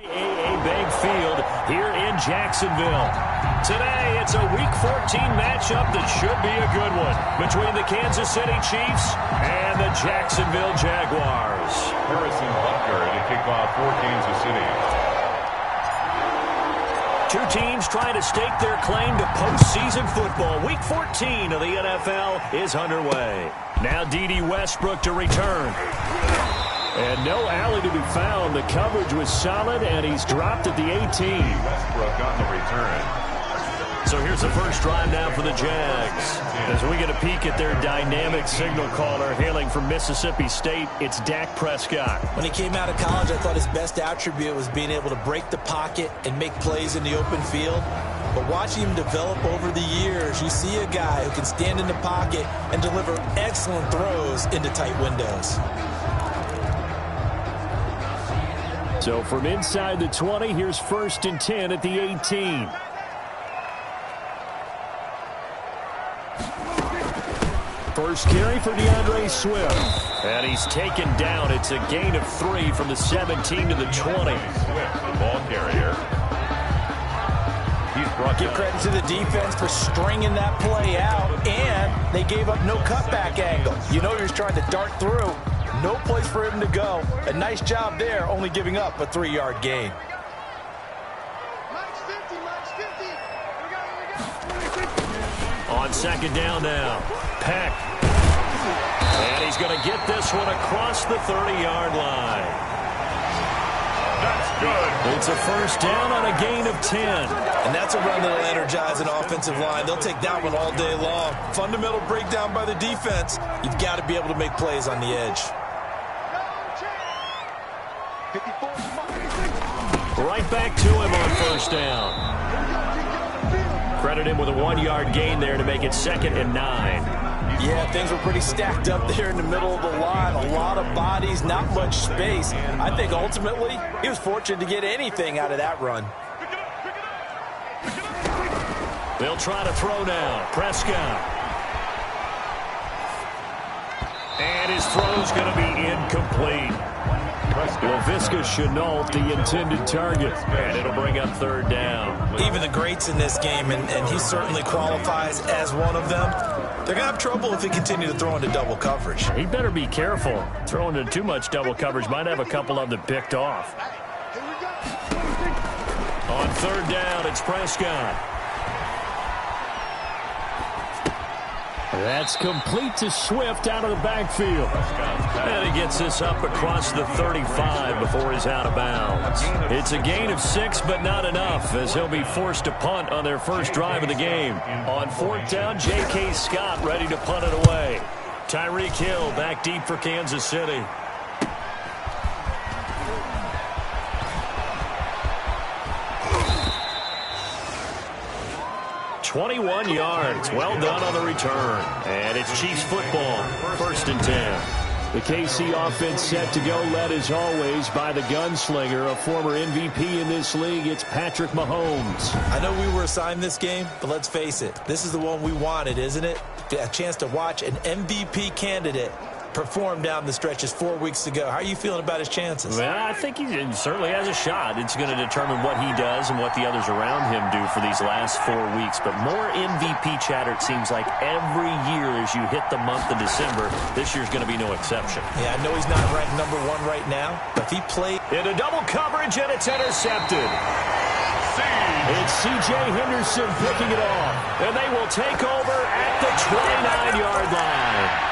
A Bank Field here in Jacksonville. Today, it's a Week 14 matchup that should be a good one between the Kansas City Chiefs and the Jacksonville Jaguars. Harrison Butker to kick off for Kansas City. Two teams trying to stake their claim to postseason football. Week 14 of the NFL is underway. Now D.D. Westbrook to return. And no alley to be found. The coverage was solid, and he's dropped at the 18. Westbrook on the return. So here's the first drive now for the Jags. As we get a peek at their dynamic signal caller hailing from Mississippi State, it's Dak Prescott. When he came out of college, I thought his best attribute was being able to break the pocket and make plays in the open field. But watching him develop over the years, you see a guy who can stand in the pocket and deliver excellent throws into tight windows. So from inside the 20, here's 1st and 10 at the 18. First carry for DeAndre Swift. And he's taken down. It's a gain of 3 from the 17 to the 20. Swift, the ball carrier. Give credit to the defense for stringing that play out, and they gave up no cutback angle. You know he was trying to dart through. No place for him to go. A nice job there, only giving up a 3-yard gain. On second down now, Peck. And he's going to get this one across the 30-yard line. That's good. It's a first down on a gain of 10. And that's a run that'll energize an offensive line. They'll take that one all day long. Fundamental breakdown by the defense. You've got to be able to make plays on the edge. Right back to him on first down. Credit him with a 1-yard gain there to make it 2nd and 9. Yeah, things were pretty stacked up there in the middle of the line. A lot of bodies, not much space. I think ultimately he was fortunate to get anything out of that run. They'll try to throw now. Prescott. And his throw's going to be incomplete. Laviska Shenault, the intended target, and it'll bring up 3rd down. Even the greats in this game, and he certainly qualifies as one of them, they're going to have trouble if they continue to throw into double coverage. He better be careful. Throwing into too much double coverage might have a couple of them picked off. On 3rd down, it's Prescott. That's complete to Swift out of the backfield. And he gets this up across the 35 before he's out of bounds. It's a gain of 6, but not enough, as he'll be forced to punt on their first drive of the game. On 4th down, J.K. Scott ready to punt it away. Tyreek Hill back deep for Kansas City. "21 yards. Well done on the return. And it's Chiefs football. 1st and 10. The KC offense set to go, led as always by the gunslinger, a former MVP in this league. It's Patrick Mahomes. I know we were assigned this game, but let's face it. This is the one we wanted, isn't it? A chance to watch an MVP candidate perform down the stretches 4 weeks ago. How are you feeling about his chances? Well, I think he certainly has a shot. It's going to determine what he does and what the others around him do for these last 4 weeks. But more MVP chatter, it seems like, every year as you hit the month of December. This year's going to be no exception. Yeah, I know he's not ranked #1 right now, but if he played into double coverage, and it's intercepted. It's C.J. Henderson picking it off, and they will take over at the 29-yard line.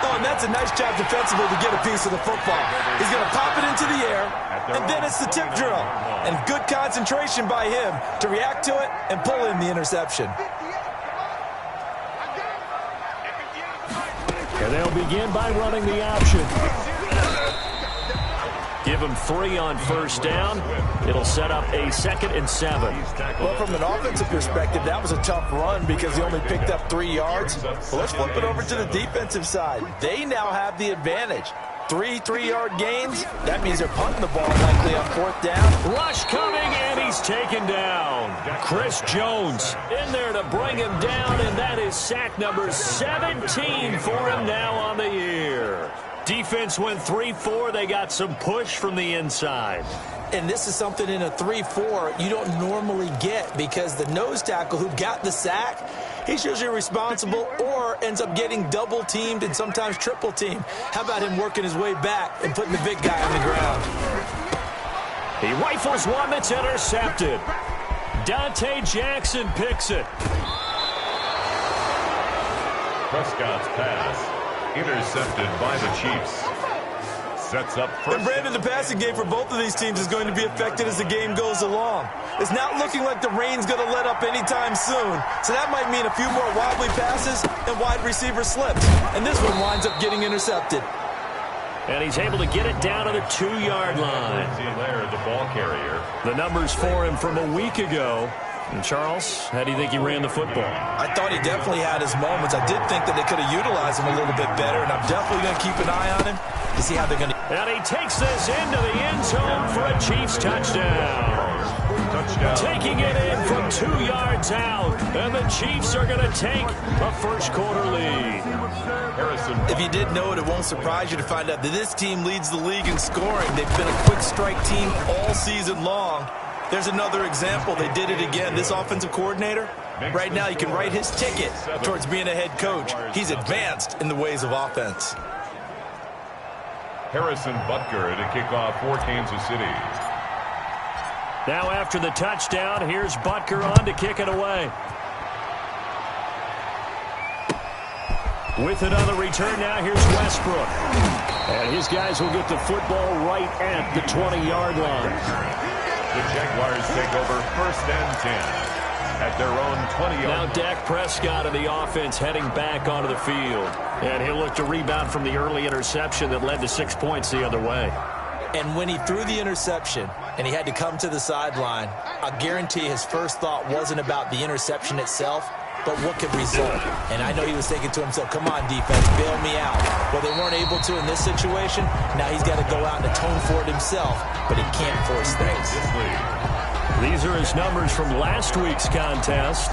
Oh, and that's a nice job defensively to get a piece of the football. He's going to pop it into the air, and then it's the tip drill. And good concentration by him to react to it and pull in the interception. And they'll begin by running the option. Give him 3 on first down. It'll set up a 2nd and 7. Well, from an offensive perspective, that was a tough run because he only picked up 3 yards. Well, let's flip it over to the defensive side. They now have the advantage. 3 3-yard gains. That means they're punting the ball likely on 4th down. Rush coming, and he's taken down. Chris Jones in there to bring him down, and that is sack number 17 for him now on the year. Defense went 3-4. They got some push from the inside. And this is something in a 3-4 you don't normally get because the nose tackle who got the sack, he's usually responsible or ends up getting double-teamed and sometimes triple-teamed. How about him working his way back and putting the big guy on the ground? He rifles one that's intercepted. Dante Jackson picks it. Prescott's pass intercepted by the Chiefs. Sets up first. And Brandon, the passing game for both of these teams is going to be affected as the game goes along. It's not looking like the rain's going to let up anytime soon. So that might mean a few more wobbly passes and wide receiver slips. And this one winds up getting intercepted. And he's able to get it down to the 2-yard line. The ball carrier. The numbers for him from a week ago. And Charles, how do you think he ran the football? I thought he definitely had his moments. I did think that they could have utilized him a little bit better, and I'm definitely going to keep an eye on him to see how they're going to. And he takes this into the end zone for a Chiefs touchdown. Taking it in from 2 yards out, and the Chiefs are going to take a first-quarter lead. If you didn't know it, it won't surprise you to find out that this team leads the league in scoring. They've been a quick strike team all season long. There's another example. They did it again. This offensive coordinator, right now you can write his ticket towards being a head coach. He's advanced in the ways of offense. Harrison Butker to kick off for Kansas City. Now after the touchdown, here's Butker on to kick it away. With it on the return now, here's Westbrook. And his guys will get the football right at the 20-yard line. The Jaguars take over 1st and 10 at their own 20-yard line. Now Dak Prescott of the offense heading back onto the field. And he'll look to rebound from the early interception that led to 6 points the other way. And when he threw the interception and he had to come to the sideline, I guarantee his first thought wasn't about the interception itself, but what could result. And I know he was thinking to himself, come on, defense, bail me out. Well, they weren't able to in this situation. Now he's got to go out and atone for it himself, but he can't force things. These are his numbers from last week's contest.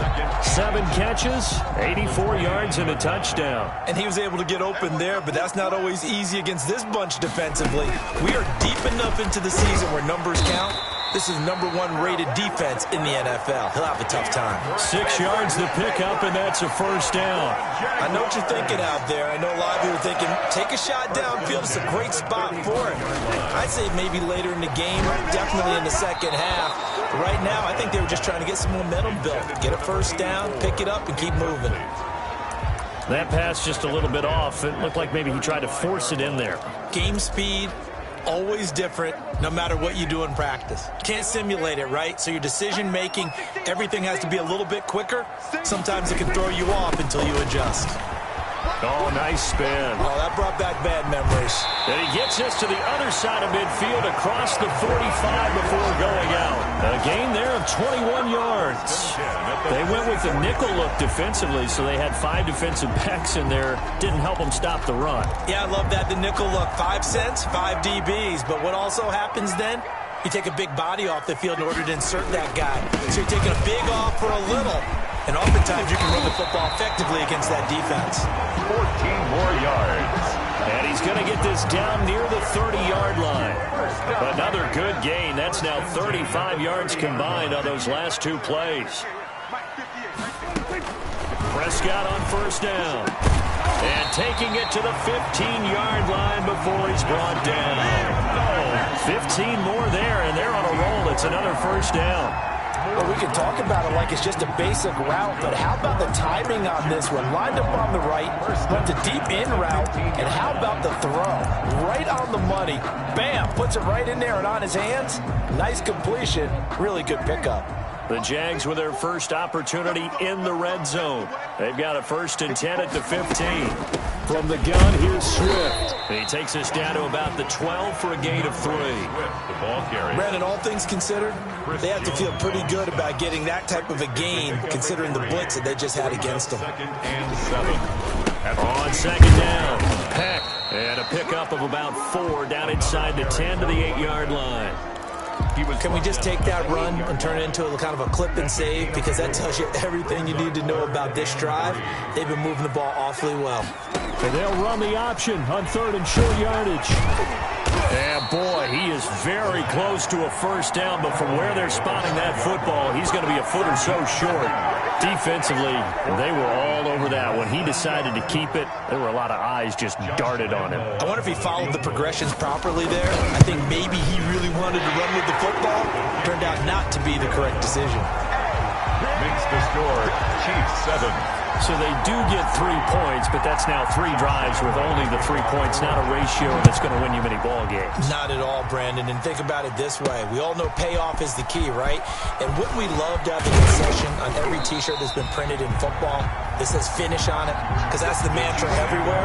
7 catches, 84 yards, and a touchdown. And he was able to get open there, but that's not always easy against this bunch defensively. We are deep enough into the season where numbers count. This is #1 rated defense in the NFL. He'll have a tough time. 6 yards to pick up, and that's a first down. I know what you're thinking out there. I know a lot of you are thinking, take a shot downfield. It's a great spot for it. I'd say maybe later in the game, definitely in the second half. But right now, I think they were just trying to get some momentum built. Get a first down, pick it up, and keep moving. That pass just a little bit off. It looked like maybe he tried to force it in there. Game speed, always different, no matter what you do in practice. Can't simulate it, right? So your decision-making, everything has to be a little bit quicker. Sometimes it can throw you off until you adjust. Oh, nice spin. Oh, that brought back bad memories. And he gets us to the other side of midfield across the 45 before going out. A gain there of 21 yards. They went with the nickel look defensively, so they had 5 defensive backs in there. Didn't help them stop the run. Yeah, I love that, the nickel look. 5 cents, 5 DBs. But what also happens then? You take a big body off the field in order to insert that guy. So you're taking a big off for a little. And oftentimes you can run the football effectively against that defense. 14 more yards. And he's going to get this down near the 30-yard line. Another good gain. That's now 35 yards combined on those last 2 plays. Prescott on first down. And taking it to the 15-yard line before he's brought down. 15 more there, and they're on a roll. It's another first down. Well, we can talk about it like it's just a basic route, but how about the timing on this one? Lined up on the right, runs a deep in route, and how about the throw? Right on the money. Bam, puts it right in there and on his hands. Nice completion. Really good pickup. The Jags with their first opportunity in the red zone. They've got a 1st and 10 at the 15. From the gun, here's Swift. He takes us down to about the 12 for a gain of 3. The ball carrier. Brandon, all things considered, they have to feel pretty good about getting that type of a gain, considering the blitz that they just had against them. 2nd and 7. On 2nd down, Peck. And a pickup of about 4 down inside the 10 to the 8-yard line. Can we just take that run and turn it into a kind of a clip and save? Because that tells you everything you need to know about this drive. They've been moving the ball awfully well. And they'll run the option on 3rd and short yardage. And boy, he is very close to a first down, but from where they're spotting that football, he's going to be a foot or so short. Defensively, they were all over that. When he decided to keep it, there were a lot of eyes just darted on him. I wonder if he followed the progressions properly there. I think maybe he really wanted to run with the football. Turned out not to be the correct decision. Makes the score, Chiefs 7. So they do get 3 points, but that's now 3 drives with only the 3 points, not a ratio that's going to win you many ball games. Not at all, Brandon. And think about it this way. We all know payoff is the key, right? And wouldn't we love to have the concession on every T-shirt that's been printed in football that says finish on it? Because that's the mantra everywhere.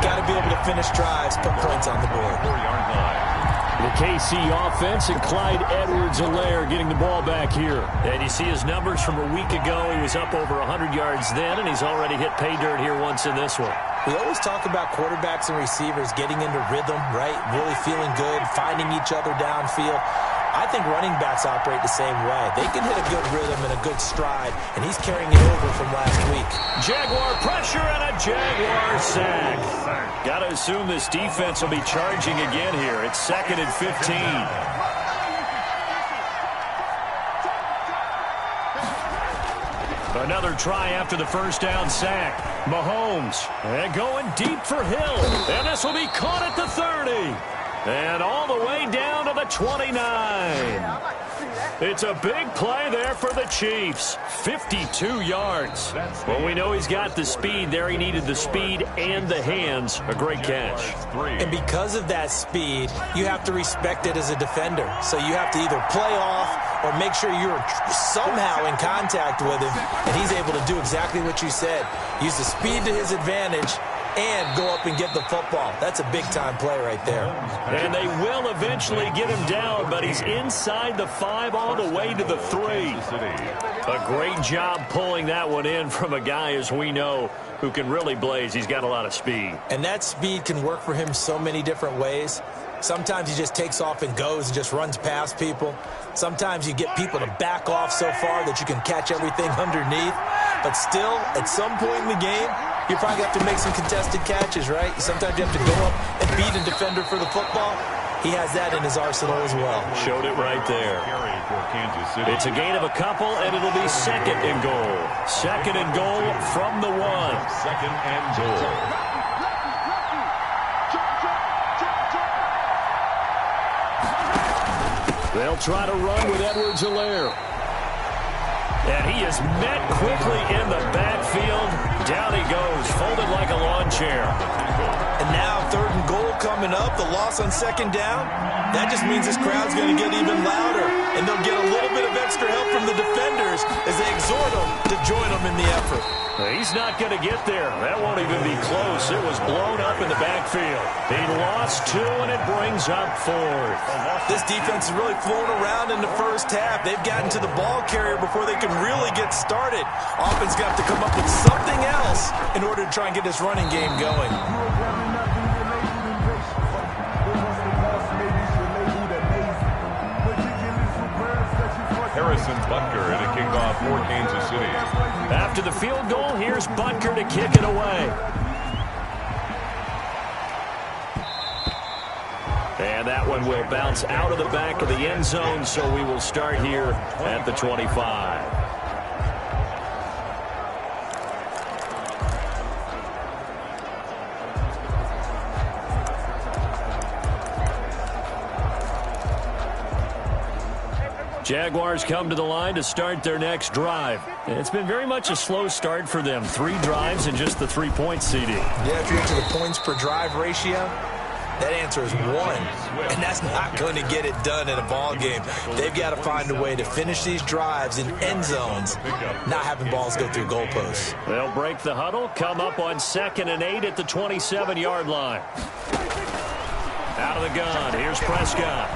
Got to be able to finish drives, put points on the board. 4-yard line. The KC offense and Clyde Edwards-Helaire getting the ball back here. And you see his numbers from a week ago. He was up over 100 yards then, and he's already hit pay dirt here once in this one. We always talk about quarterbacks and receivers getting into rhythm, right? Really feeling good, finding each other downfield. I think running backs operate the same way. They can hit a good rhythm and a good stride, and he's carrying it over from last week. Jaguar pressure and a Jaguar sack. Got to assume this defense will be charging again here. It's 2nd and 15. Another try after the first down sack. Mahomes and going deep for Hill. And this will be caught at the 30. And all the way down to the 29. It's a big play there for the Chiefs. 52 yards. Well, we know he's got the speed there. He needed the speed and the hands. A great catch. And because of that speed, you have to respect it as a defender. So you have to either play off or make sure you're somehow in contact with him. And he's able to do exactly what you said. Use the speed to his advantage and go up and get the football. That's a big-time play right there. And they will eventually get him down, but he's inside the 5 all the way to the 3. A great job pulling that one in from a guy, as we know, who can really blaze. He's got a lot of speed. And that speed can work for him so many different ways. Sometimes he just takes off and goes and just runs past people. Sometimes you get people to back off so far that you can catch everything underneath. But still, at some point in the game, you probably have to make some contested catches, right? Sometimes you have to go up and beat a defender for the football. He has that in his arsenal as well. Showed it right there. It's a gain of a couple, and it'll be 2nd and goal. 2nd and goal from the 1. 2nd and goal. They'll try to run with Edwards-Helaire. And he is met quickly in the backfield. Down he goes, folded like a lawn chair. And now 3rd and goal coming up. The loss on 2nd down. That just means this crowd's going to get even louder. And they'll get a little bit of extra help from the defenders as they exhort them to join them in the effort. He's not going to get there. That won't even be close. It was blown up in the backfield. He lost 2, and it brings up 4th. This defense has really flown around in the first half. They've gotten to the ball carrier before they can really get started. Offense got to come up with something else in order to try and get this running game going. Harrison Butker in a kickoff for Kansas City. After the field goal, here's Butker to kick it away. And that one will bounce out of the back of the end zone, so we will start here at the 25. Jaguars come to the line to start their next drive. It's been very much a slow start for them. 3 drives and just the 3-point CD. Yeah, if you're into the points per drive ratio, that answer is 1. And that's not going to get it done in a ball game. They've got to find a way to finish these drives in end zones, not having balls go through goalposts. They'll break the huddle, come up on 2nd and 8 at the 27-yard line. Out of the gun, here's Prescott.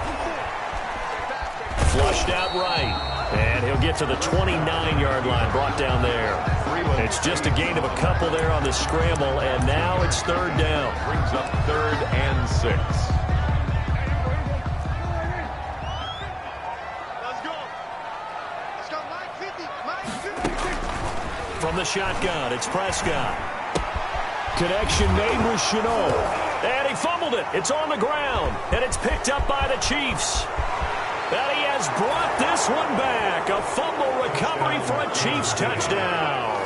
Flushed out right, and he'll get to the 29-yard line, brought down there. It's just a gain of a couple there on the scramble, and now it's 3rd down. Brings up 3rd and 6. Let's go. Let's go. 950. From the shotgun, it's Prescott. Connection made with Chenault. And he fumbled it. It's on the ground, and it's picked up by the Chiefs. And he has brought this one back. A fumble recovery for a Chiefs touchdown.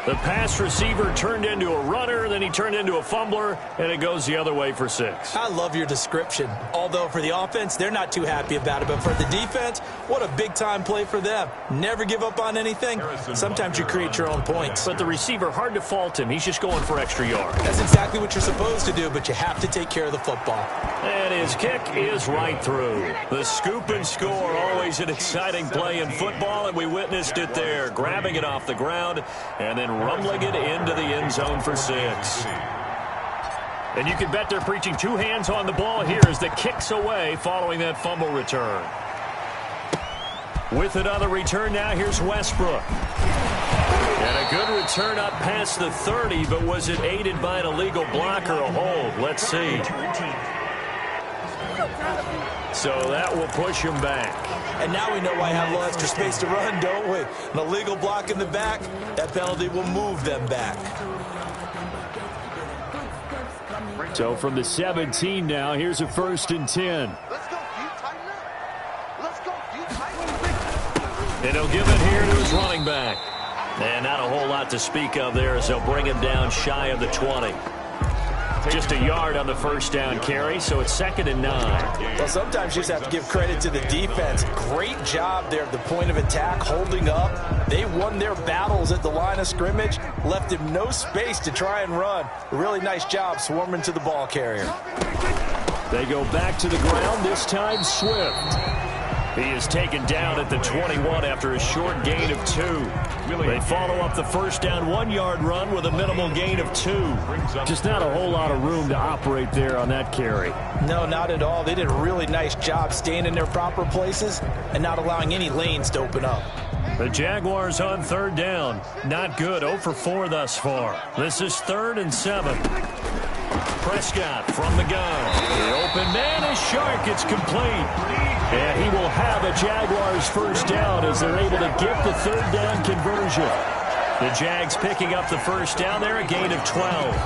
The pass receiver turned into a runner, then he turned into a fumbler, and it goes the other way for 6. I love your description. Although for the offense, they're not too happy about it. But for the defense, what a big-time play for them. Never give up on anything. Sometimes you create your own points. But the receiver, hard to fault him. He's just going for extra yards. That's exactly what you're supposed to do, but you have to take care of the football. And his kick is right through. The scoop and score, always an exciting play in football, and we witnessed it there. Grabbing it off the ground and then rumbling it into the end zone for 6. And you can bet they're preaching 2 hands on the ball here as the kick's away following that fumble return. With another return now, here's Westbrook. And a good return up past the 30, but was it aided by an illegal block or a hold? Let's see. So that will push him back. And now we know why I have a little extra space to run, don't we? An illegal block in the back, that penalty will move them back. So from the 17 now, here's a 1st and 10. Let's go, you tighten up. Let's go, you tighten up. And he'll give it here to his running back. And not a whole lot to speak of there as they'll bring him down shy of the 20. Just a yard on the 1st down carry, so it's 2nd and 9. Well, sometimes you just have to give credit to the defense. Great job there at the point of attack, holding up. They won their battles at the line of scrimmage, left him no space to try and run. A really nice job swarming to the ball carrier. They go back to the ground, this time Swift. He is taken down at the 21 after a short gain of 2. They follow up the 1st down 1-yard run with a minimal gain of 2. Just not a whole lot of room to operate there on that carry. No, not at all. They did a really nice job staying in their proper places and not allowing any lanes to open up. The Jaguars on 3rd down. Not good. 0 for 4 thus far. This is 3rd and 7. Prescott from the gun. The open man is Shark. It's complete. And he will have a Jaguars 1st down as they're able to get the 3rd down conversion. The Jags picking up the 1st down there, a gain of 12.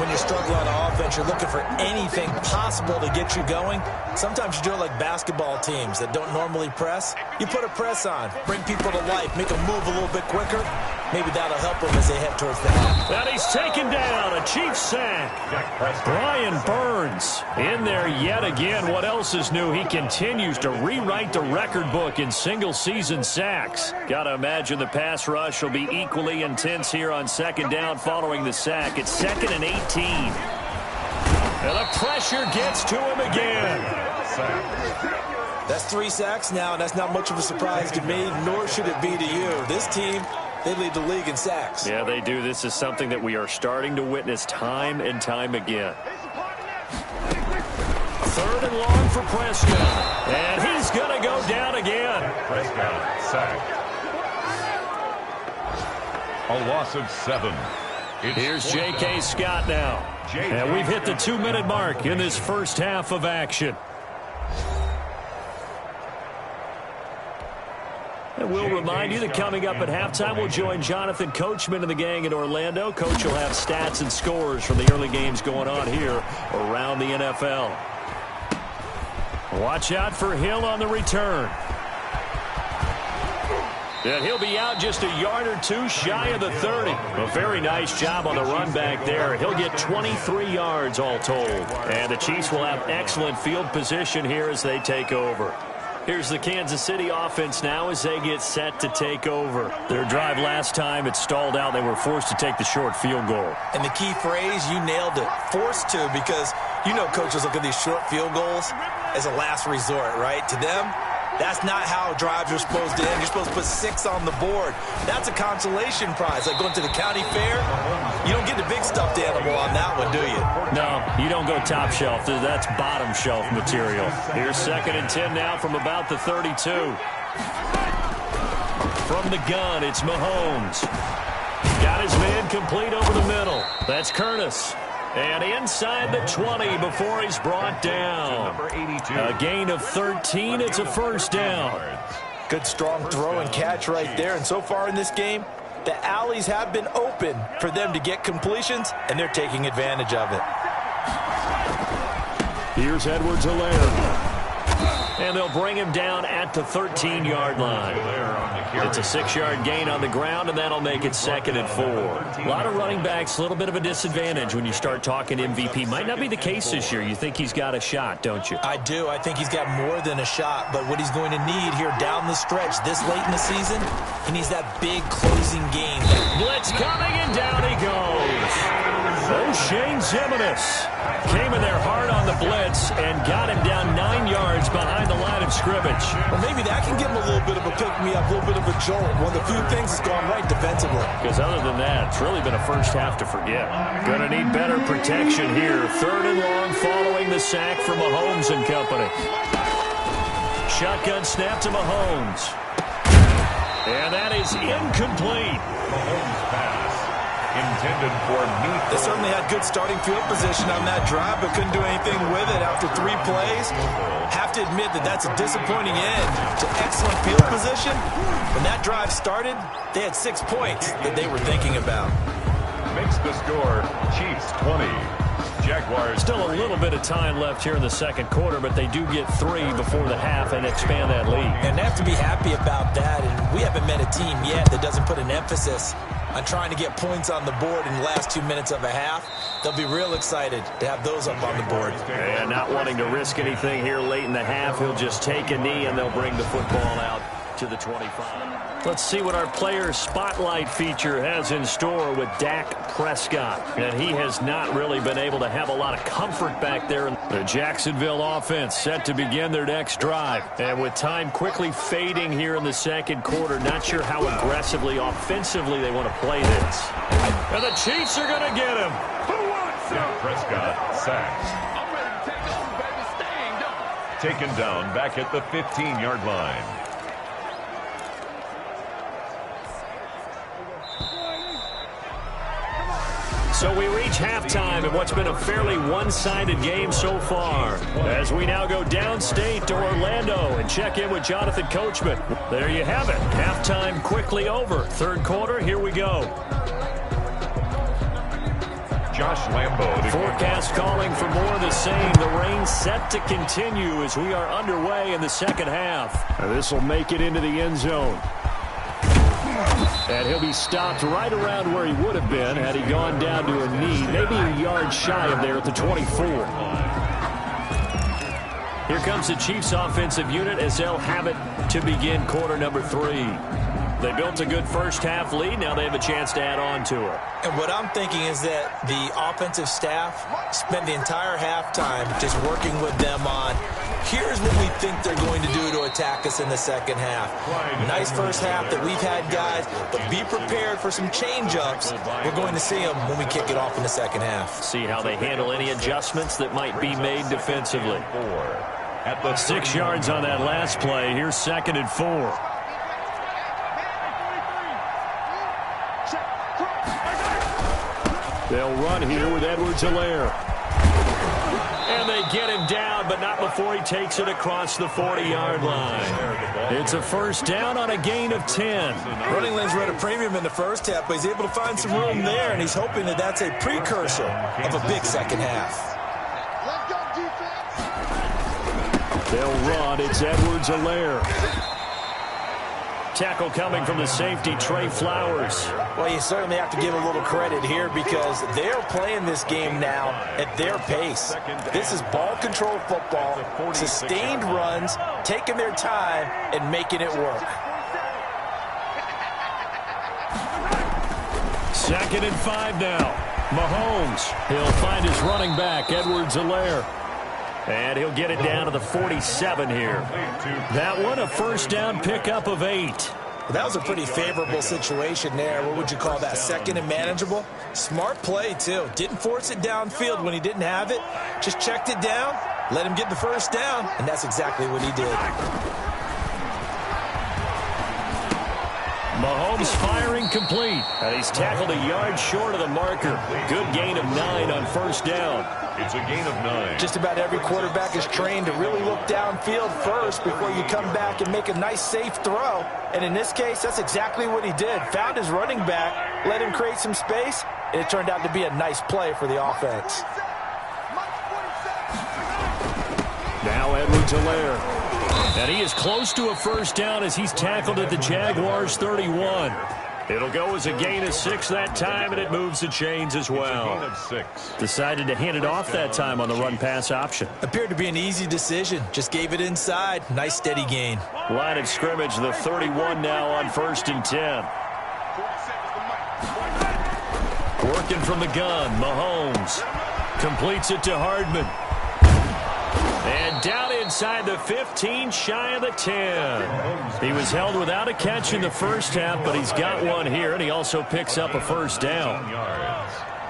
When you struggle on offense, you're looking for anything possible to get you going. Sometimes you do it like basketball teams that don't normally press. You put a press on, bring people to life, make them move a little bit quicker. Maybe that'll help them as they head towards the half. And he's taken down, a Chiefs sack. Brian Burns in there yet again. What else is new? He continues to rewrite the record book in single-season sacks. Got to imagine the pass rush will be equally intense here on 2nd down following the sack. It's 2nd and 18. And the pressure gets to him again. That's 3 sacks now, and that's not much of a surprise to me, nor should it be to you. This team, they lead the league in sacks. Yeah, they do. This is something that we are starting to witness time and time again. 3rd and long for Prescott. And he's going to go down again. Prescott sacked. A loss of 7. Here's J.K. Scott now. And we've hit the 2-minute mark in this 1st half of action. And we'll remind you that coming up at halftime, we'll join Jonathan Coachman and the gang in Orlando. Coach will have stats and scores from the early games going on here around the NFL. Watch out for Hill on the return. And he'll be out just a yard or 2 shy of the 30. A very nice job on the run back there. He'll get 23 yards all told. And the Chiefs will have excellent field position here as they take over. Here's the Kansas City offense now as they get set to take over. Their drive last time, it stalled out. They were forced to take the short field goal. And the key phrase, you nailed it, forced to, because you know coaches look at these short field goals as a last resort, right? To them, that's not how drives are supposed to end. You're supposed to put 6 on the board. That's a consolation prize. Like going to the county fair, you don't get the big stuffed animal on that one, do you? No, you don't go top shelf. That's bottom shelf material. Here's 2nd and 10 now from about the 32. From the gun, it's Mahomes. Got his man complete over the middle. That's Curtis. And inside the 20 before he's brought down. A gain of 13. It's a 1st down. Good strong throw and catch right there. And so far in this game, The alleys have been open for them to get completions, and they're taking advantage of it. Here's Edwards-Helaire. And they'll bring him down at the 13-yard line. It's a 6-yard gain on the ground, and that'll make it 2nd and 4. A lot of running backs, a little bit of a disadvantage when you start talking MVP. Might not be the case this year. You think he's got a shot, don't you? I do. I think he's got more than a shot, but what he's going to need here down the stretch this late in the season, he needs that big closing game. Blitz coming, and down he goes. O'Shane Zimenez came in there hard on the blitz and got him down 9 yards behind the line of scrimmage. Well, maybe that can give him a little bit of a pick-me-up, a little bit of a jolt. One of the few things that's gone right defensively. Because other than that, it's really been a first half to forget. Going to need better protection here. 3rd and long following the sack from Mahomes and company. Shotgun snap to Mahomes. And that is incomplete. Mahomes pass. Intended for meat. They certainly had good starting field position on that drive, but couldn't do anything with it after 3 plays. Have to admit that that's a disappointing end to excellent field position. When that drive started, they had 6 points that they were thinking about. Makes the score Chiefs 20. Jaguars. Still a little bit of time left here in the second quarter, but they do get 3 before the half and expand that lead. And they have to be happy about that. And we haven't met a team yet that doesn't put an emphasis on trying to get points on the board in the last 2 minutes of a half. They'll be real excited to have those up on the board. And not wanting to risk anything here late in the half, he'll just take a knee and they'll bring the football out to the 25. Let's see what our player spotlight feature has in store with Dak Prescott. And he has not really been able to have a lot of comfort back there. The Jacksonville offense set to begin their next drive. And with time quickly fading here in the second quarter, not sure how aggressively, offensively they want to play this. And the Chiefs are going to get him. Dak Prescott sacked. I'm ready to take over, baby. Staying down. Taken down back at the 15-yard line. So we reach halftime in what's been a fairly one-sided game so far. As we now go downstate to Orlando and check in with Jonathan Coachman. There you have it. Halftime quickly over. Third quarter, here we go. Josh Lambo. Forecast calling for more of the same. The rain set to continue as we are underway in the second half. This will make it into the end zone. And he'll be stopped right around where he would have been had he gone down to a knee, maybe a yard shy of there at the 24. Here comes the Chiefs offensive unit as they'll have it to begin quarter number 3. They built a good first half lead. Now they have a chance to add on to it. And what I'm thinking is that the offensive staff spent the entire halftime just working with them on, here's what we think they're going to do to attack us in the second half. Nice first half that we've had, guys, but be prepared for some change-ups. We're going to see them when we kick it off in the second half. See how they handle any adjustments that might be made defensively. 6 yards on that last play. Here's 2nd and 4. They'll run here with Edwards-Helaire. And they get him down, but not before he takes it across the 40-yard line. It's a first down on a gain of 10. Running lanes were at a premium in the first half, but he's able to find some room there, and he's hoping that that's a precursor of a big second half. They'll run. It's Edwards-Helaire. Tackle coming from the safety, Trey Flowers. Well, you certainly have to give a little credit here because they're playing this game now at their pace. This is ball control football, sustained runs, taking their time and making it work. 2nd and 5 now. Mahomes. He'll find his running back, Edwards-Helaire. And he'll get it down to the 47 here. That one, a first down pickup of 8. Well, that was a pretty favorable situation there. What would you call that? Second and manageable? Smart play, too. Didn't force it downfield when he didn't have it. Just checked it down, let him get the first down, and that's exactly what he did. Mahomes firing complete. And he's tackled a yard short of the marker. Good gain of 9 on first down. It's a gain of 9. Just about every quarterback is trained to really look downfield first before you come back and make a nice, safe throw. And in this case, that's exactly what he did. Found his running back, let him create some space, and it turned out to be a nice play for the offense. Now Edwards-Helaire. And he is close to a first down as he's tackled at the Jaguars' 31. It'll go as a gain of 6 that time, and it moves the chains as well. Gain of 6. Decided to hand it off that time on the run-pass option. Appeared to be an easy decision. Just gave it inside. Nice steady gain. Line of scrimmage, the 31 now on 1st and 10. Working from the gun, Mahomes completes it to Hardman. And down inside the 15, shy of the 10. He was held without a catch in the first half, but he's got one here, and he also picks up a first down.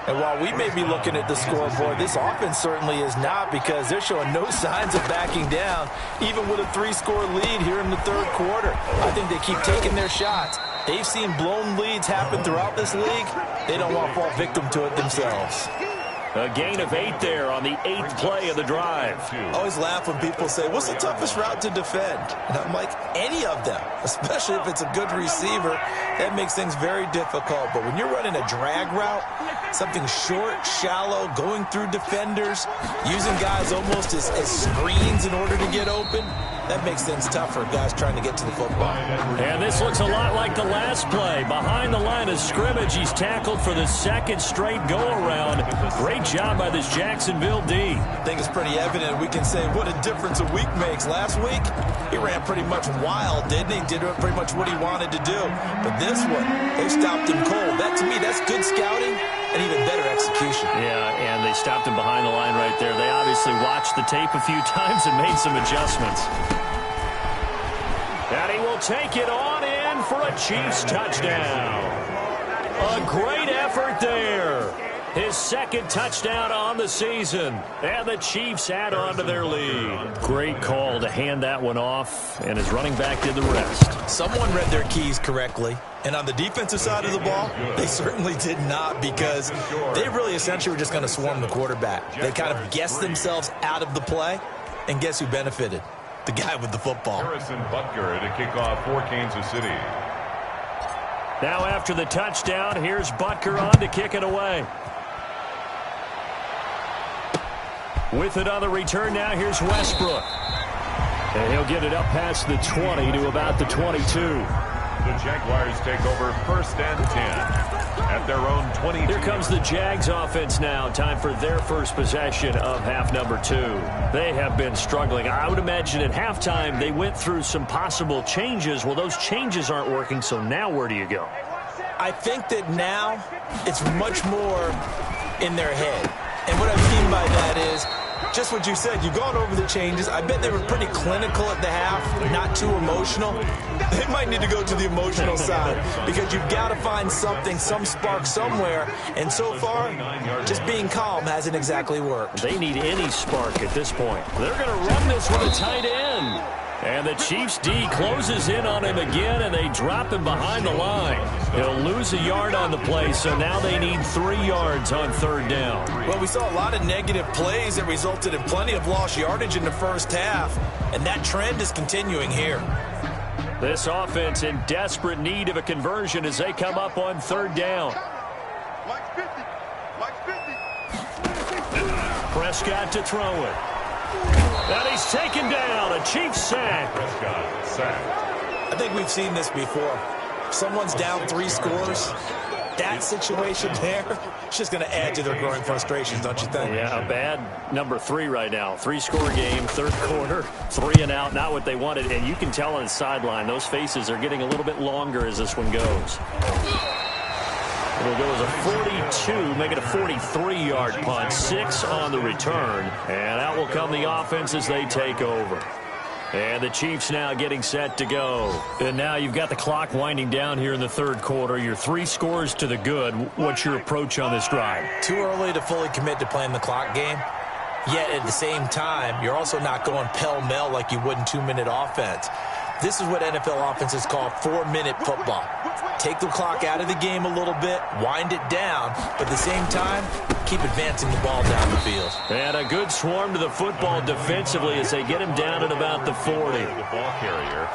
And while we may be looking at the scoreboard, this offense certainly is not, because they're showing no signs of backing down, even with a 3-score lead here in the third quarter. I think they keep taking their shots. They've seen blown leads happen throughout this league. They don't want to fall victim to it themselves. A gain of 8 there on the 8th play of the drive. I always laugh when people say, what's the toughest route to defend? And I'm like, any of them, especially if it's a good receiver. That makes things very difficult. But when you're running a drag route, something short, shallow, going through defenders, using guys almost as screens in order to get open, that makes things tough for guys trying to get to the football. And this looks a lot like the last play. Behind the line of scrimmage, he's tackled for the 2nd straight go-around. Great job by this Jacksonville D. I think it's pretty evident. We can say what a difference a week makes. Last week, he ran pretty much wild, didn't he? Did pretty much what he wanted to do. But this one, they stopped him cold. That, to me, that's good scouting and even better execution. Yeah, and they stopped him behind the line right there. They obviously watched the tape a few times and made some adjustments. And he will take it on in for a Chiefs touchdown. A great effort there. His 2nd touchdown on the season. And the Chiefs add on to their lead. Great call to hand that one off, and his running back did the rest. Someone read their keys correctly. And on the defensive side of the ball, they certainly did not, because they really essentially were just going to swarm the quarterback. They kind of guessed themselves out of the play, and guess who benefited? The guy with the football. Harrison Butker to kick off for Kansas City. Now after the touchdown, here's Butker on to kick it away. With it on the return now, here's Westbrook. And he'll get it up past the 20 to about the 22. The Jaguars take over 1st and 10 at their own 22. Here comes the Jags offense now. Time for their first possession of half number 2. They have been struggling. I would imagine at halftime they went through some possible changes. Well, those changes aren't working, so now where do you go? I think that now it's much more in their head. And what I mean by that is just what you said. You've gone over the changes. I bet they were pretty clinical at the half, not too emotional. They might need to go to the emotional side, because you've got to find something, some spark somewhere. And so far, just being calm hasn't exactly worked. They need any spark at this point. They're going to run this with a tight end. And the Chiefs D closes in on him again, and they drop him behind the line. He'll lose a yard on the play, so now they need 3 yards on 3rd down. Well, we saw a lot of negative plays that resulted in plenty of lost yardage in the first half, and that trend is continuing here. This offense in desperate need of a conversion as they come up on 3rd down. Prescott to throw it. And he's taken down. A Chiefs sack. Prescott sacked. I think we've seen this before. Someone's down 3 scores. That situation there, it's just going to add to their growing frustrations, don't you think? Yeah, a bad number 3 right now. 3-score game, 3rd quarter, 3 and out, not what they wanted. And you can tell on the sideline, those faces are getting a little bit longer as this one goes. It'll go as a 42, make it a 43-yard punt, 6 on the return. And out will come the offense as they take over. And the Chiefs now getting set to go. And now you've got the clock winding down here in the 3rd quarter. You're 3 scores to the good. What's your approach on this drive? Too early to fully commit to playing the clock game. Yet at the same time, you're also not going pell-mell like you would in 2-minute offense. This is what NFL offenses call 4-minute football. Take the clock out of the game a little bit, wind it down, but at the same time, keep advancing the ball down the field. And a good swarm to the football defensively as they get him down at about the 40. The ball carrier.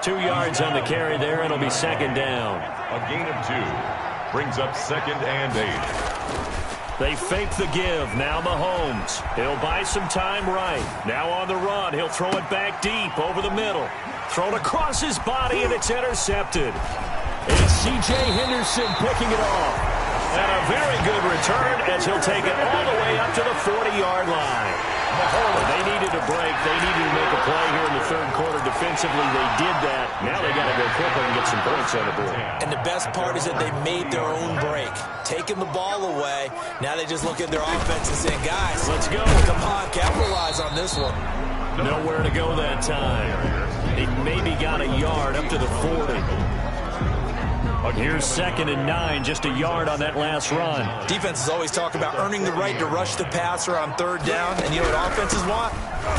2 yards on the carry there, and it'll be second down. A gain of 2. Brings up 2nd and 8. They fake the give. Now Mahomes. He'll buy some time right. Now on the run. He'll throw it back deep over the middle. Thrown across his body, and it's intercepted. It's C.J. Henderson picking it off. And a very good return as he'll take it all the way up to the 40-yard line. They needed a break. They needed to make a play here in the third quarter. Defensively, they did that. Now they got to go quickly and get some points on the board. And the best part is that they made their own break. Taking the ball away, now they just look at their offense and saying, guys, let's go. Come on, capitalize on this one. Nowhere to go that time. He maybe got a yard up to the 40. Here's 2nd and 9, just a yard on that last run. Defenses always talk about earning the right to rush the passer on 3rd down, and you know what offenses want?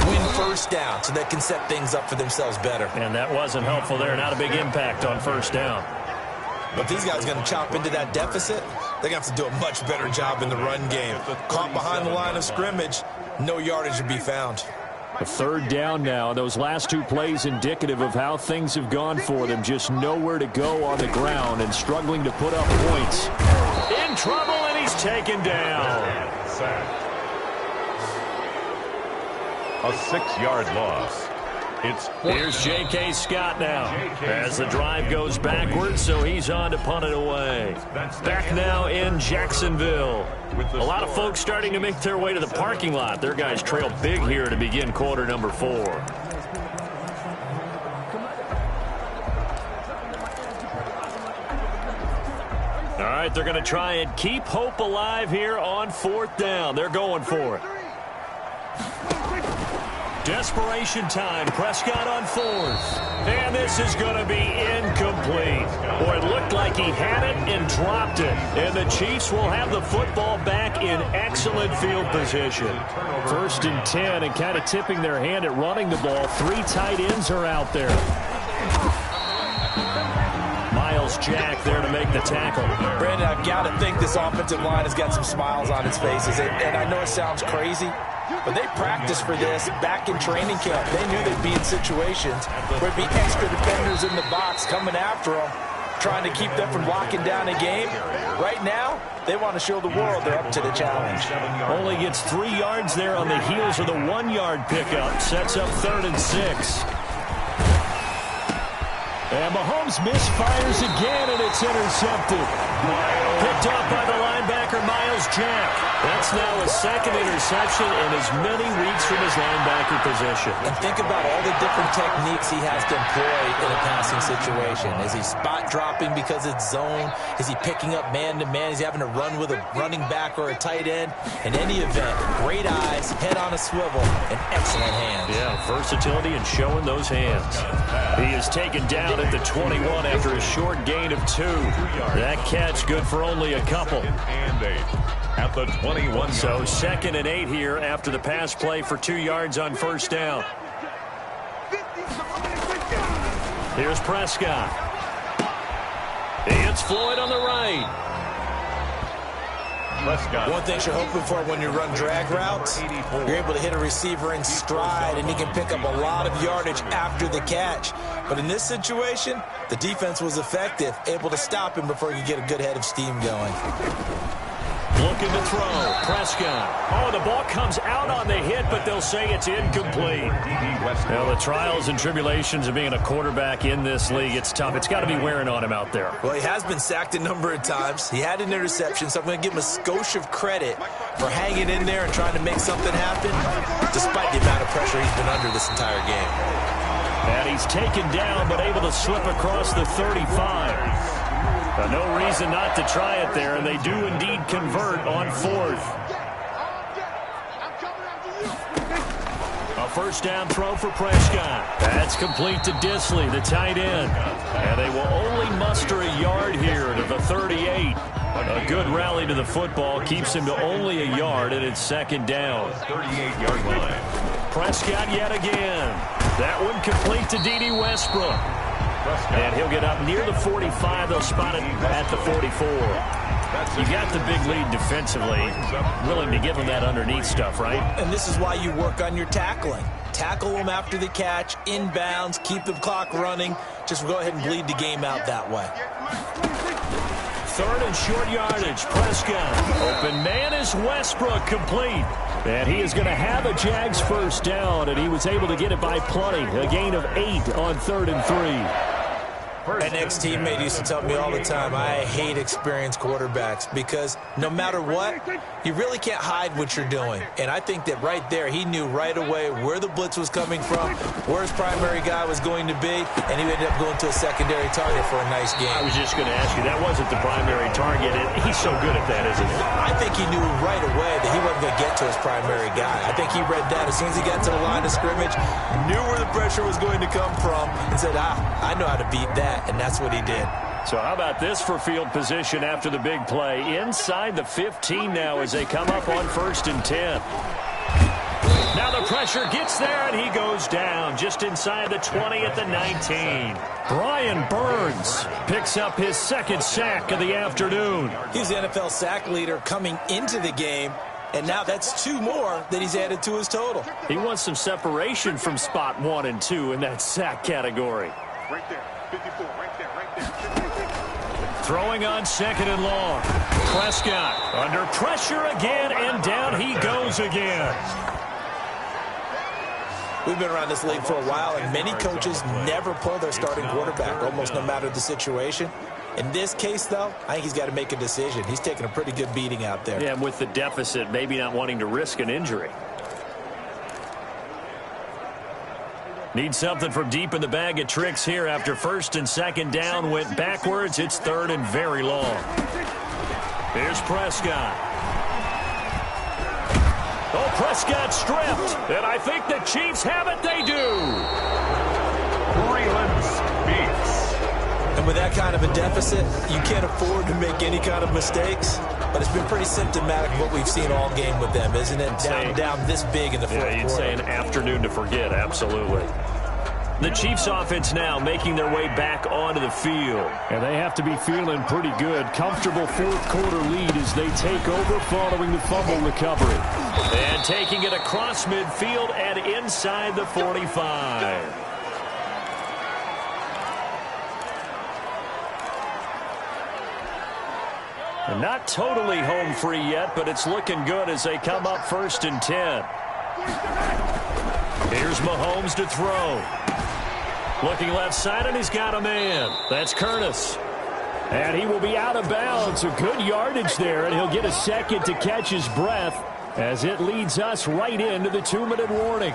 Win 1st down so they can set things up for themselves better. And that wasn't helpful there. Not a big impact on 1st down. But these guys are going to chop into that deficit. They're going to have to do a much better job in the run game. Caught behind the line of scrimmage, no yardage to be found. A 3rd down now. Those last 2 plays indicative of how things have gone for them. Just nowhere to go on the ground and struggling to put up points. In trouble, and he's taken down. A 6-yard loss. Here's J.K. Scott now as the drive goes backwards, so he's on to punt it away. Back now in Jacksonville. A lot of folks starting to make their way to the parking lot. Their guys trail big here to begin quarter number 4. All right, they're going to try and keep hope alive here on 4th down. They're going for it. Desperation time. Prescott on 4th. And this is going to be incomplete. Boy, it looked like he had it and dropped it. And the Chiefs will have the football back in excellent field position. 1st and 10, and kind of tipping their hand at running the ball. 3 tight ends are out there. Miles Jack there to make the tackle. Brandon, I've got to think this offensive line has got some smiles on its faces. And I know it sounds crazy, but they practiced for this back in training camp. They knew they'd be in situations where there'd be extra defenders in the box coming after them, trying to keep them from locking down a game. Right now, they want to show the world they're up to the challenge. Only gets 3 yards there on the heels of the 1-yard pickup. Sets up 3rd and 6. And Mahomes misfires again, and it's intercepted. Picked up by the linebacker, Miles Jack. That's now his 2nd interception in as many weeks from his linebacker position. And think about all the different techniques he has to employ in a passing situation. Is he spot dropping because it's zone? Is he picking up man-to-man? Is he having to run with a running back or a tight end? In any event, great eyes, head on a swivel, and excellent hands. Yeah, versatility and showing those hands. He is taken down at the 21 after a short gain of 2. That catch good for only a couple. And 8 at the 21. So 2nd and 8 here after the pass play for 2 yards on 1st down. Here's Prescott. It's Floyd on the right. Prescott. One thing you're hoping for when you run drag routes, you're able to hit a receiver in stride, and he can pick up a lot of yardage after the catch. But in this situation, the defense was effective, able to stop him before he could get a good head of steam going. Looking to throw. Prescott. Oh, the ball comes out on the hit, but they'll say it's incomplete. Now, the trials and tribulations of being a quarterback in this league, it's tough. It's got to be wearing on him out there. Well, he has been sacked a number of times. He had an interception, so I'm going to give him a skosh of credit for hanging in there and trying to make something happen, despite the amount of pressure he's been under this entire game. And he's taken down, but able to slip across the 35. No reason not to try it there, and they do indeed convert on 4th. A 1st down throw for Prescott. That's complete to Disley, the tight end. And they will only muster a yard here to the 38. A good rally to the football keeps him to only a yard, and it's 2nd down. 38-yard line. Prescott yet again. That one complete to D.D. Westbrook. And he'll get up near the 45. They'll spot it at the 44. You got the big lead defensively. Willing to give him that underneath stuff, right? And this is why you work on your tackling. Tackle them after the catch, inbounds, keep the clock running. Just go ahead and bleed the game out that way. Third and short yardage. Prescott. Open man is Westbrook, complete. And he is going to have a Jags first down, and he was able to get it by plenty. A gain of 8 on 3rd and 3. An ex-teammate used to tell me all the time, I hate experienced quarterbacks because no matter what, you really can't hide what you're doing. And I think that right there, he knew right away where the blitz was coming from, where his primary guy was going to be, and he ended up going to a secondary target for a nice game. I was just going to ask you, that wasn't the primary target. He's so good at that, isn't he? I think he knew right away that he wasn't going to get to his primary guy. I think he read that as soon as he got to the line of scrimmage, knew where the pressure was going to come from, and said, I know how to beat that. And that's what he did. So how about this for field position after the big play? Inside the 15 now as they come up on 1st and 10. Now the pressure gets there, and he goes down just inside the 20 at the 19. Brian Burns picks up his 2nd sack of the afternoon. He's the NFL sack leader coming into the game, and now that's 2 more that he's added to his total. He wants some separation from spot 1 and 2 in that sack category. Right there. 54, right there, right there. Throwing on 2nd and long. Prescott under pressure again, and down he goes again. We've been around this league for a while, and many coaches never pull their starting quarterback, almost no matter the situation. In this case, though, I think he's got to make a decision. He's taking a pretty good beating out there. Yeah, and with the deficit, maybe not wanting to risk an injury. Need something from deep in the bag of tricks here after 1st and 2nd down went backwards. It's 3rd and very long. Here's Prescott. Oh, Prescott stripped. And I think the Chiefs have it. They do. Breland speaks. And with that kind of a deficit, you can't afford to make any kind of mistakes. But it's been pretty symptomatic of what we've seen all game with them, isn't it? Down this big in the 4th quarter. Yeah, you'd say an afternoon to forget, absolutely. The Chiefs offense now making their way back onto the field. And they have to be feeling pretty good. Comfortable 4th quarter lead as they take over following the fumble recovery. And taking it across midfield and inside the 45. And not totally home free yet, but it's looking good as they come up 1st and 10. Here's Mahomes to throw. Looking left side, and he's got a man. That's Curtis. And he will be out of bounds. A good yardage there, and he'll get a second to catch his breath as it leads us right into the 2-minute warning.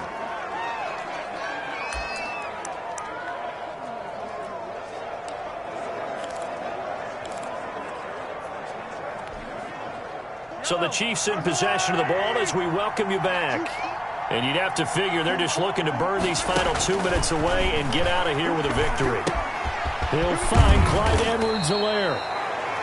So the Chiefs in possession of the ball as we welcome you back. And you'd have to figure they're just looking to burn these final 2 minutes away and get out of here with a victory. He'll find Clyde Edwards-Helaire.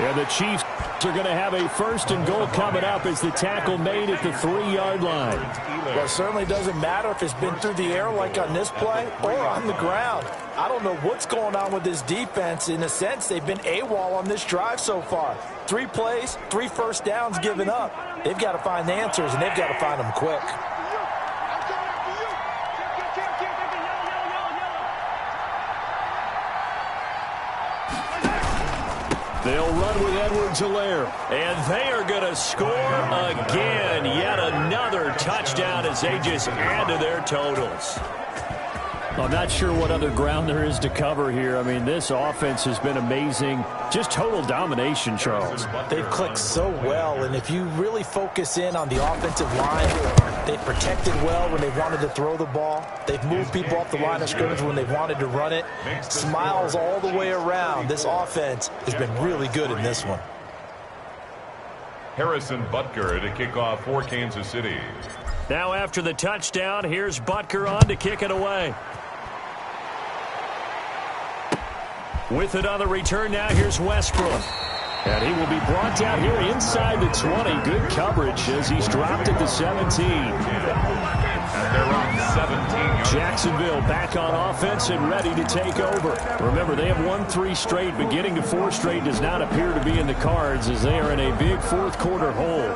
And the Chiefs are going to have a 1st and goal coming up as the tackle made at the 3-yard line. Well, it certainly doesn't matter if it's been through the air like on this play or on the ground. I don't know what's going on with this defense. In a sense, they've been AWOL on this drive so far. 3 plays, 3 first downs given up. They've got to find the answers, and they've got to find them quick. They'll run with Edwards-Helaire. And they are going to score again. Yet another touchdown as they just add to their totals. I'm not sure what other ground there is to cover here. I mean, this offense has been amazing. Just total domination, Charles. They've clicked so well, and if you really focus in on the offensive line, they've protected well when they wanted to throw the ball. They've moved people off the line of scrimmage when they wanted to run it. Smiles all the way around. This offense has been really good in this one. Harrison Butker to kick off for Kansas City. Now after the touchdown, here's Butker on to kick it away. With it on the return now, here's Westbrook. And he will be brought down here inside the 20. Good coverage as he's dropped at the 17. At their own 17-yard. Jacksonville back on offense and ready to take over. Remember, they have won 3 straight, but getting to 4 straight does not appear to be in the cards as they are in a big fourth quarter hole.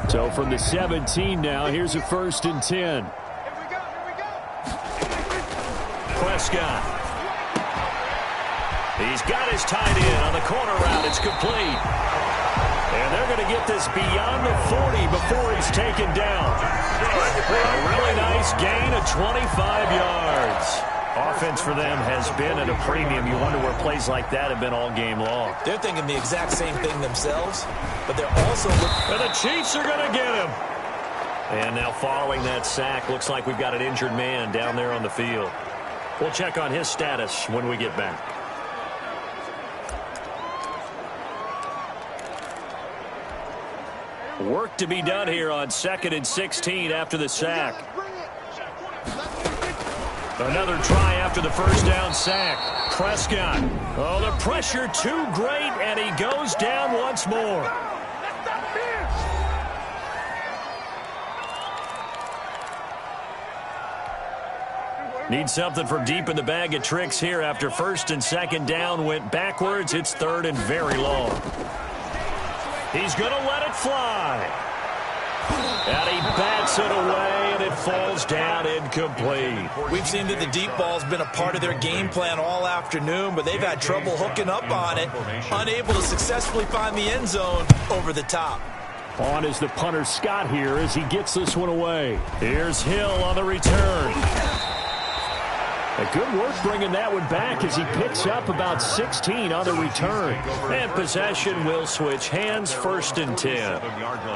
So from the 17 now, here's a 1st and 10. Prescott. He's got his tight end on the corner route. It's complete. And they're going to get this beyond the 40 before he's taken down. A really nice gain of 25 yards. Offense for them has been at a premium. You wonder where plays like that have been all game long. They're thinking the exact same thing themselves, but they're also and the Chiefs are going to get him. And now following that sack, looks like we've got an injured man down there on the field. We'll check on his status when we get back. Work to be done here on 2nd and 16 after the sack. Another try after the first down sack. Prescott. Oh, the pressure too great, and he goes down once more. Need something from deep in the bag of tricks here after 1st and 2nd down went backwards. It's 3rd and very long. He's going to let it fly. And he bats it away, and it falls down incomplete. We've seen that the deep ball's been a part of their game plan all afternoon, but they've had trouble hooking up on it, unable to successfully find the end zone over the top. On is the punter Scott here as he gets this one away. Here's Hill on the return. A good work bringing that one back as he picks up about 16 on the return. And possession will switch hands, 1st and 10.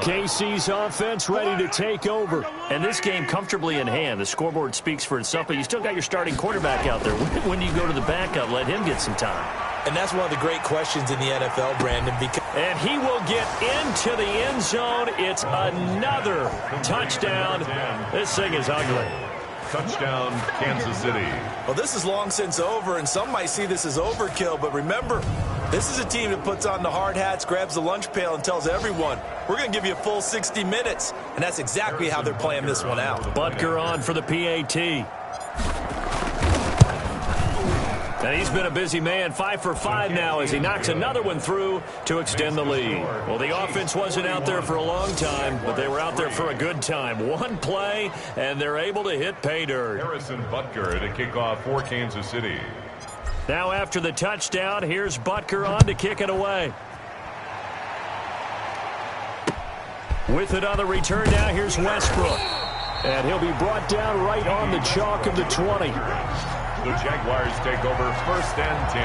KC's offense ready to take over. And this game comfortably in hand. The scoreboard speaks for itself, but you still got your starting quarterback out there. When do you go to the backup? Let him get some time. And that's one of the great questions in the NFL, Brandon. And he will get into the end zone. It's another touchdown. This thing is ugly. Touchdown, Kansas City. Well, this is long since over, and some might see this as overkill, but remember, this is a team that puts on the hard hats, grabs the lunch pail, and tells everyone, we're going to give you a full 60 minutes. And that's exactly how they're playing this one out. Butker on for the PAT. And he's been a busy man, 5 for 5 now as he knocks another one through to extend the lead. Well, the offense wasn't out there for a long time, but they were out there for a good time. One play, and they're able to hit pay dirt. Harrison Butker to kick off for Kansas City. Now after the touchdown, here's Butker on to kick it away. With it on the return now, here's Westbrook. And he'll be brought down right on the chalk of the 20. The Jaguars take over 1st and 10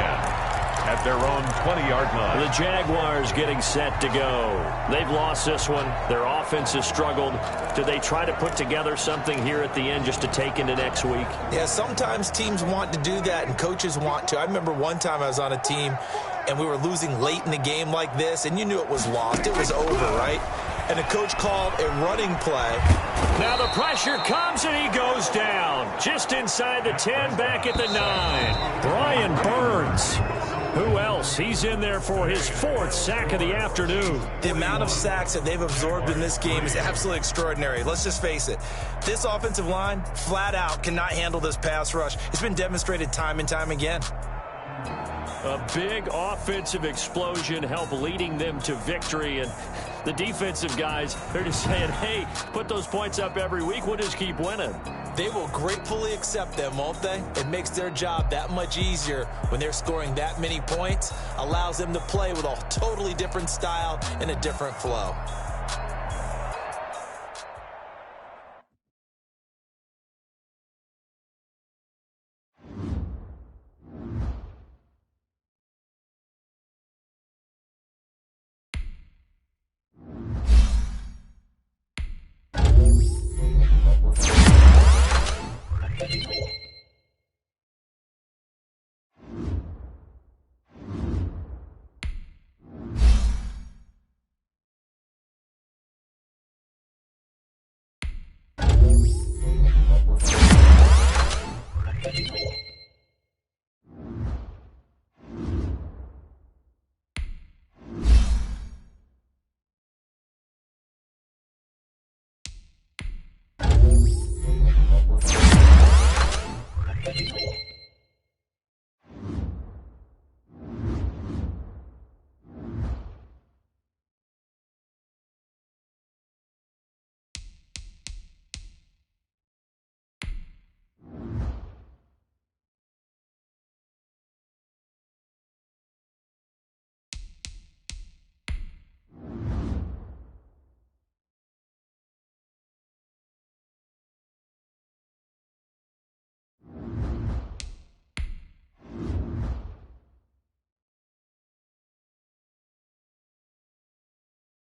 at their own 20-yard line. The Jaguars getting set to go. They've lost this one. Their offense has struggled. Do they try to put together something here at the end just to take into next week? Yeah, sometimes teams want to do that and coaches want to. I remember one time I was on a team and we were losing late in the game like this, and you knew it was lost. It was over, right? And the coach called a running play. Now the pressure comes, and he goes down. Just inside the 10, back at the 9. Brian Burns. Who else? He's in there for his 4th sack of the afternoon. The amount of sacks that they've absorbed in this game is absolutely extraordinary. Let's just face it. This offensive line, flat out, cannot handle this pass rush. It's been demonstrated time and time again. A big offensive explosion helped leading them to victory, and the defensive guys, they're just saying, hey, put those points up every week, we'll just keep winning. They will gratefully accept them, won't they? It makes their job that much easier when they're scoring that many points, allows them to play with a totally different style and a different flow.